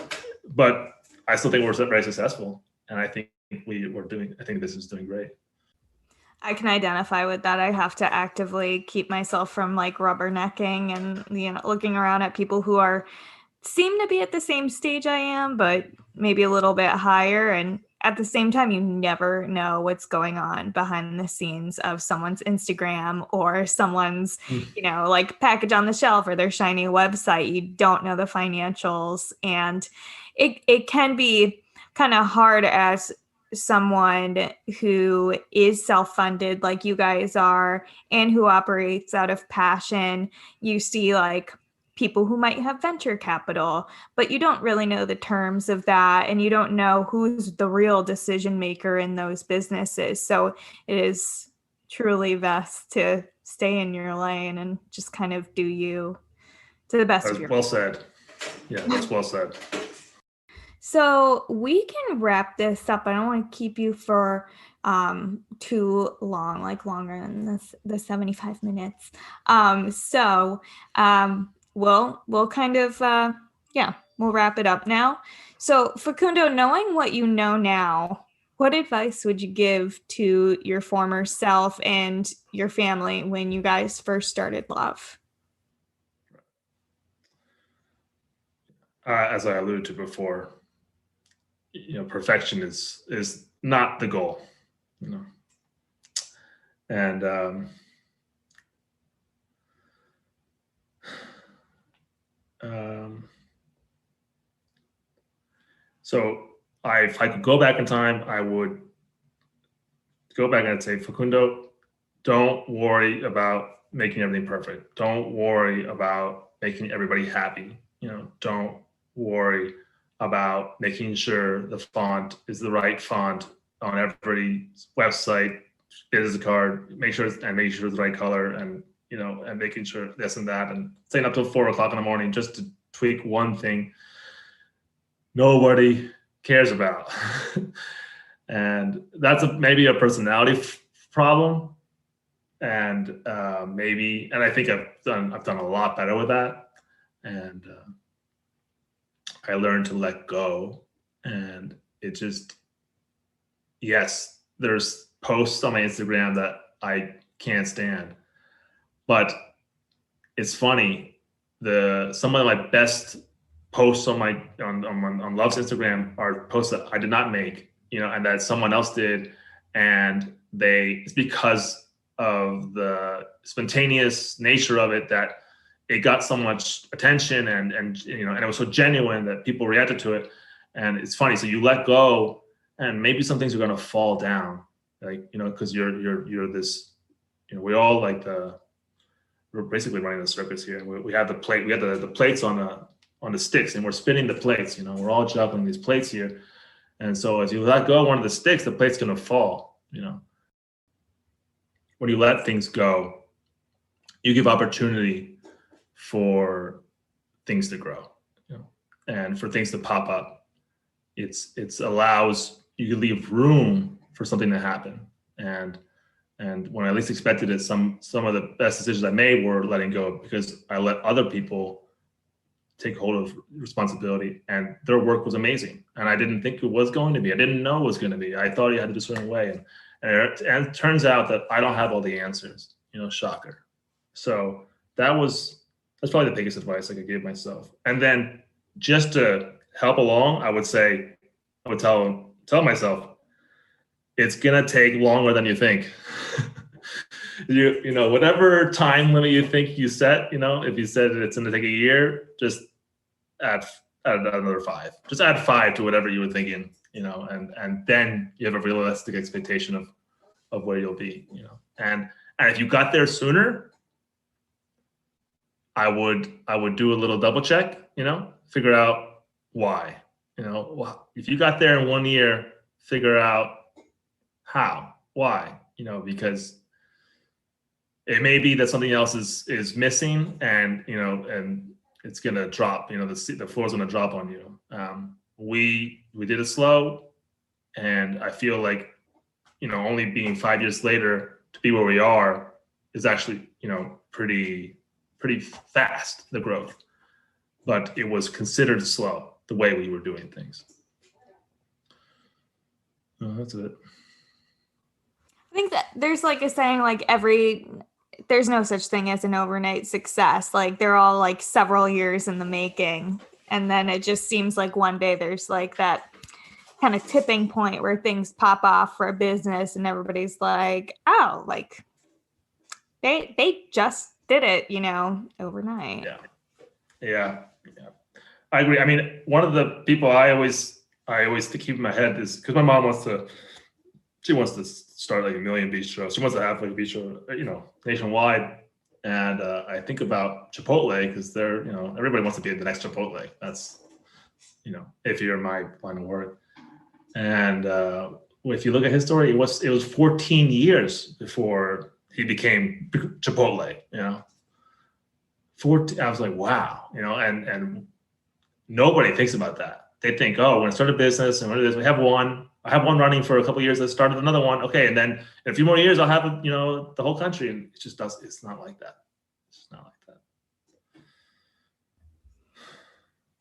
but I still think we're very successful, and I think this is doing great. I can identify with that. I have to actively keep myself from rubbernecking and looking around at people who seem to be at the same stage I am, but maybe a little bit higher. And at the same time, you never know what's going on behind the scenes of someone's Instagram or someone's, like package on the shelf or their shiny website. You don't know the financials. And it can be kind of hard as someone who is self-funded like you guys are and who operates out of passion. You see like people who might have venture capital, but you don't really know the terms of that, and you don't know who's the real decision maker in those businesses. So it is truly best to stay in your lane and just kind of do you to the best of your well said. Yeah, that's well said. So we can wrap this up. I don't want to keep you for too long, like longer than the 75 minutes. We'll kind of we'll wrap it up now. So Facundo, knowing what you know now, what advice would you give to your former self and your family when you guys first started Luhv? As I alluded to before, perfection is not the goal, and so if I could go back in time, I would go back and I'd say, Facundo, don't worry about making everything perfect. Don't worry about making everybody happy. Don't worry about making sure the font is the right font on every website, business card, make sure it's the right color, and making sure this and that, and staying up till 4:00 in the morning just to tweak one thing nobody cares about. And that's maybe a personality problem. And I think I've done a lot better with that. And I learned to let go. And it just, yes, there's posts on my Instagram that I can't stand. But it's funny, some of my best posts on Luhv's Instagram are posts that I did not make, and that someone else did, and it's because of the spontaneous nature of it that it got so much attention, and it was so genuine that people reacted to it. And it's funny, so you let go, and maybe some things are going to fall down, like because you're this, we all we're basically running a circus here. We have the plate, we have the plates on the sticks, and we're spinning the plates. We're all juggling these plates here. And so as you let go of one of the sticks, the plate's going to fall. When you let things go, you give opportunity for things to grow, and for things to pop up. It's allows you to leave room for something to happen. And when I least expected it, some of the best decisions I made were letting go, because I let other people take hold of responsibility, and their work was amazing. And I didn't think it was going to be. I didn't know it was going to be. I thought you had to do a certain way. And it turns out that I don't have all the answers, shocker. So that's probably the biggest advice I could give myself. And then just to help along, I would tell myself, it's going to take longer than you think. Whatever time limit you think you set, if you said it's going to take a year, just add another 5. Just add 5 to whatever you were thinking, and then you have a realistic expectation of where you'll be, And if you got there sooner, I would do a little double check, figure out why, if you got there in 1 year, figure out how, why, because it may be that something else is missing, and it's gonna drop. The floor's gonna drop on you. We did it slow, and I feel like only being 5 years later to be where we are is actually pretty fast, the growth. But it was considered slow the way we were doing things. That's it. I think that there's like a saying, there's no such thing as an overnight success. Like they're all several years in the making. And then it just seems like one day there's that kind of tipping point where things pop off for a business and everybody's like, oh, like they just did it, overnight. Yeah. I agree. I mean, one of the people I always to keep in my head is because my mom wants to start like a million bistros. She wants to have like a bistro, nationwide. And I think about Chipotle because everybody wants to be the next Chipotle. That's, if you're in my line of work. And if you look at his story, it was 14 years before he became Chipotle. 14. I was like, wow. And nobody thinks about that. They think, oh, we're gonna start a business, and we have one. I have one running for a couple of years. I started another one. Okay, and then in a few more years, I'll have the whole country. And it just does. It's not like that. It's not like that.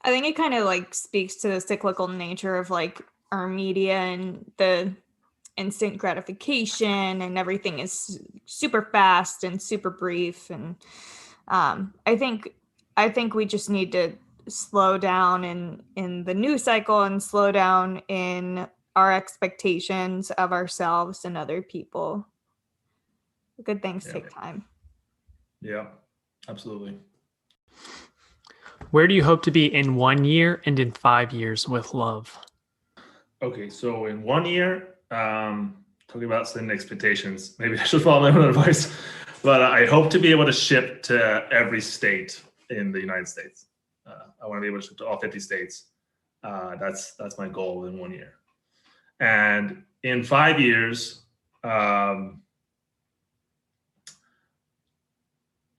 I think it kind of like speaks to the cyclical nature of like our media and the instant gratification, and everything is super fast and super brief. And I think we just need to slow down in the news cycle and slow down in our expectations of ourselves and other people. Good things take time. Yeah, absolutely. Where do you hope to be in 1 year and in 5 years with Luhv? Okay, so in 1 year, talking about setting expectations, maybe I should follow my own advice, but I hope to be able to ship to every state in the United States. I want to be able to ship to all 50 states. That's my goal in 1 year. And in 5 years, I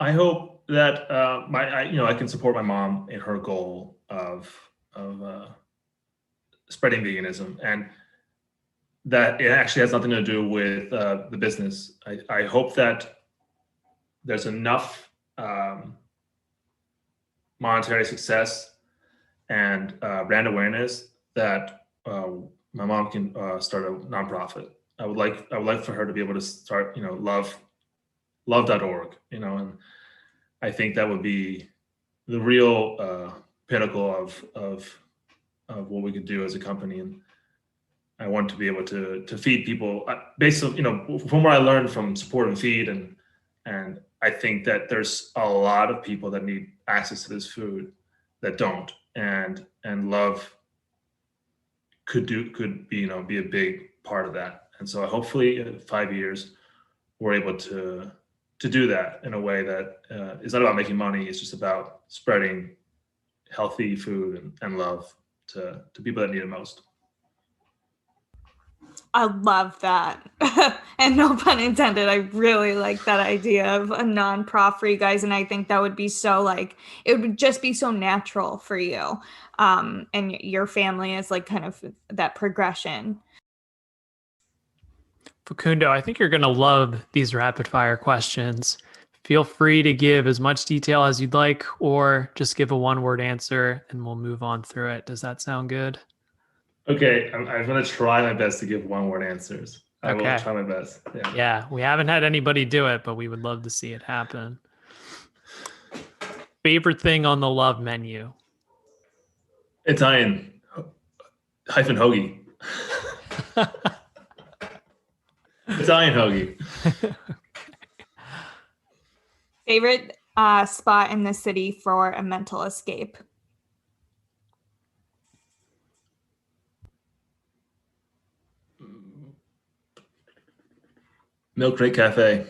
hope that I can support my mom in her goal of spreading veganism, and that it actually has nothing to do with the business. I hope that there's enough monetary success and brand awareness that my mom can start a nonprofit. I would like for her to be able to start, love.org, and I think that would be the real pinnacle of what we could do as a company. And I want to be able to feed people based on, from what I learned from Support and Feed, and I think that there's a lot of people that need access to this food that don't, and Luhv could be be a big part of that. And so hopefully in 5 years we're able to do that in a way that is not about making money. It's just about spreading healthy food and love to people that need it most. I love that. And no pun intended. I really like that idea of a non-prof for you guys. And I think that would be so it would just be so natural for you. And your family is like kind of that progression. Facundo, I think you're going to love these rapid fire questions. Feel free to give as much detail as you'd like, or just give a one-word answer and we'll move on through it. Does that sound good? Okay, I'm going to try my best to give one-word answers. I will try my best. Yeah, we haven't had anybody do it, but we would love to see it happen. Favorite thing on the Luhv menu? Italian hyphen hoagie. Italian hoagie. Favorite spot in the city for a mental escape? Milk Crate Cafe.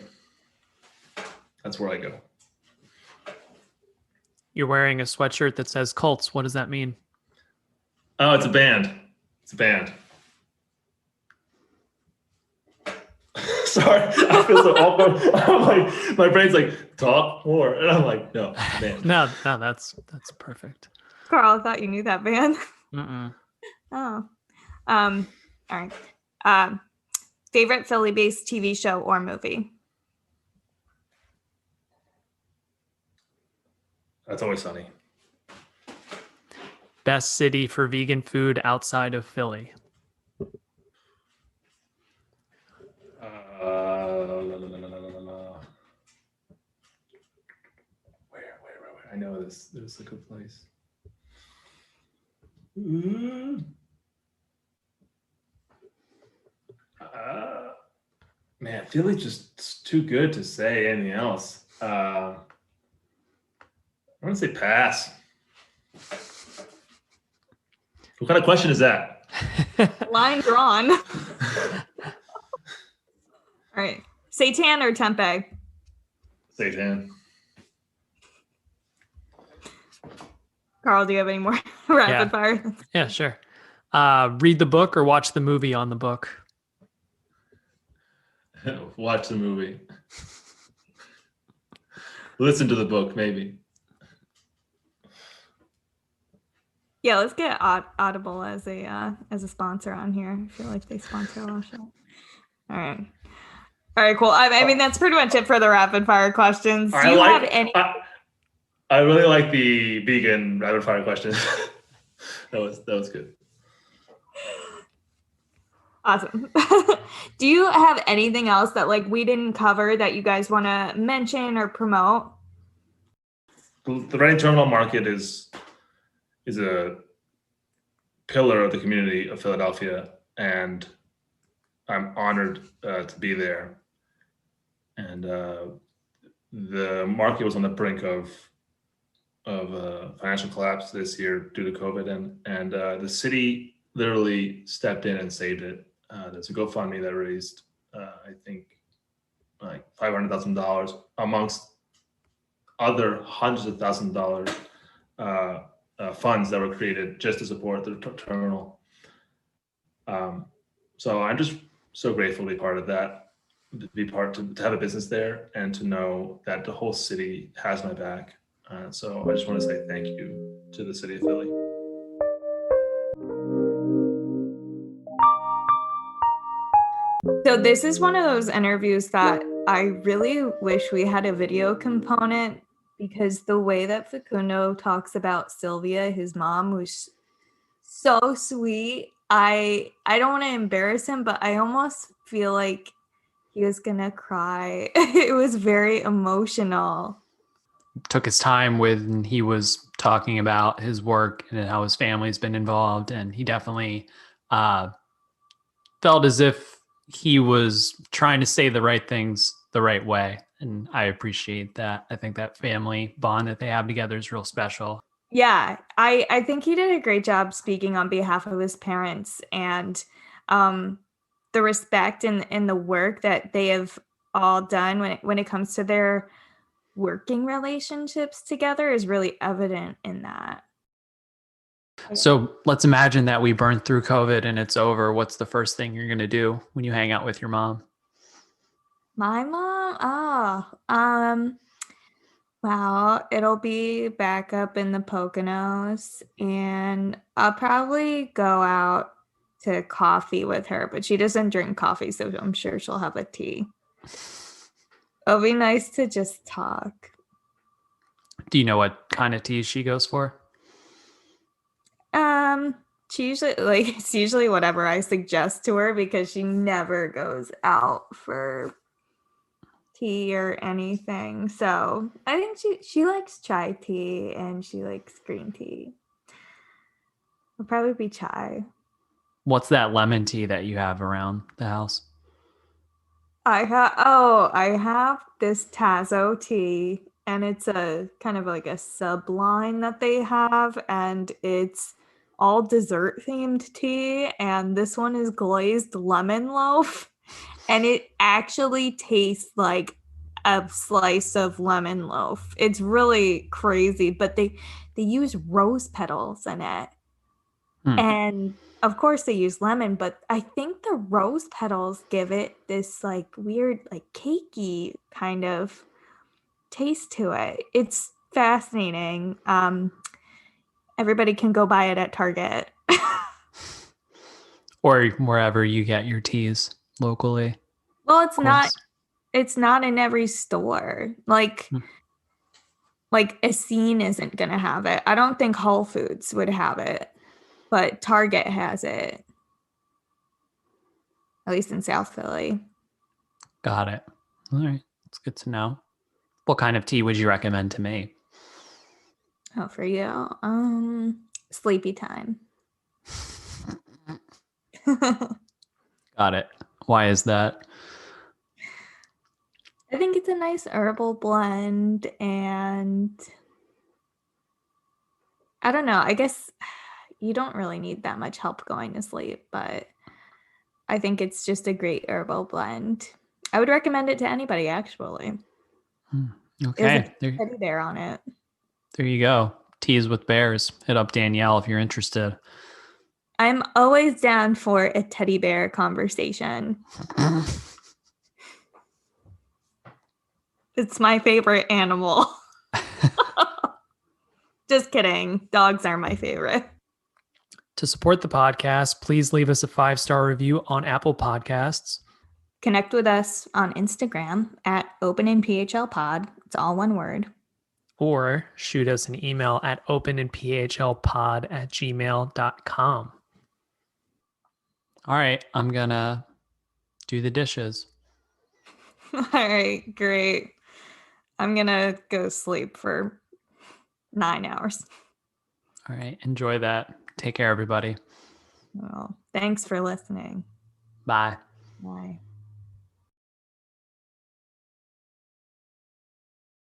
That's where I go. You're wearing a sweatshirt that says Cults. What does that mean? Oh, it's a band. It's a band. Sorry, I feel so awkward. I'm like, my brain's like, talk more. And I'm like, no, band. No, that's perfect. Carl, I thought you knew that band. Mm-mm. Oh. All right. Favorite Philly-based TV show or movie? That's Always Sunny. Best city for vegan food outside of Philly? Where? I know there's a good place. Man, Philly's just too good to say anything else. I'm gonna say pass. What kind of question is that? Line drawn. All right. Seitan or tempeh? Seitan. Carl, do you have any more rapid fire? Yeah, sure. Read the book or watch the movie on the book? Watch the movie. Listen to the book, maybe. Yeah, let's get Audible as a sponsor on here. I feel like they sponsor a lot of shit. All right, cool. I mean, that's pretty much it for the rapid fire questions. Do you have any? I really like the vegan rapid fire questions. that was good. Awesome. Do you have anything else that like we didn't cover that you guys want to mention or promote? The Reading Terminal Market is a pillar of the community of Philadelphia, and I'm honored to be there. And the market was on the brink of financial collapse this year due to COVID, and the city literally stepped in and saved it. There's a GoFundMe that raised, I think, like $500,000 amongst other hundreds of $1,000s funds that were created just to support the terminal. So I'm just so grateful to be part of that, to have a business there, and to know that the whole city has my back. So I just want to say thank you to the city of Philly. So this is one of those interviews that I really wish we had a video component, because the way that Facundo talks about Sylvia, his mom, was so sweet. I don't want to embarrass him, but I almost feel like he was gonna cry. It was very emotional. Took his time when he was talking about his work and how his family's been involved, and he definitely felt as if he was trying to say the right things the right way, and I appreciate that. I think that family bond that they have together is real special. Yeah, I think he did a great job speaking on behalf of his parents, and the respect and the work that they have all done when it comes to their working relationships together is really evident in that. So let's imagine that we burn through COVID and it's over. What's the first thing you're going to do when you hang out with your mom? My mom? Well, it'll be back up in the Poconos, and I'll probably go out to coffee with her, but she doesn't drink coffee, so I'm sure she'll have a tea. It'll be nice to just talk. Do you know what kind of tea she goes for? It's usually whatever I suggest to her, because she never goes out for tea or anything. So I think she likes chai tea and she likes green tea. It'll probably be chai. What's that lemon tea that you have around the house? I have this Tazo tea, and it's a kind of like a sub line that they have, and it's all dessert themed tea, and this one is glazed lemon loaf, and it actually tastes like a slice of lemon loaf. It's really crazy, but they use rose petals in it. And of course they use lemon, but I think the rose petals give it this like weird, like cakey kind of taste to it. It's fascinating. Everybody can go buy it at Target. Or wherever you get your teas locally. Well, it's not in every store. Like Essene isn't gonna have it. I don't think Whole Foods would have it, but Target has it. At least in South Philly. Got it. All right. That's good to know. What kind of tea would you recommend to me? Oh, for you? Sleepy time. Got it. Why is that? I think it's a nice herbal blend, and I don't know. I guess you don't really need that much help going to sleep, but I think it's just a great herbal blend. I would recommend it to anybody, actually. Okay. There's a teddy bear on it. There you go. Teas with bears. Hit up Danielle if you're interested. I'm always down for a teddy bear conversation. It's my favorite animal. Just kidding. Dogs are my favorite. To support the podcast, please leave us a 5-star review on Apple Podcasts. Connect with us on Instagram at openinphlpod. It's all one word. Or shoot us an email at openinphlpod@gmail.com. All right, I'm going to do the dishes. All right, great. I'm going to go sleep for 9 hours. All right, enjoy that. Take care, everybody. Well, thanks for listening. Bye. Bye.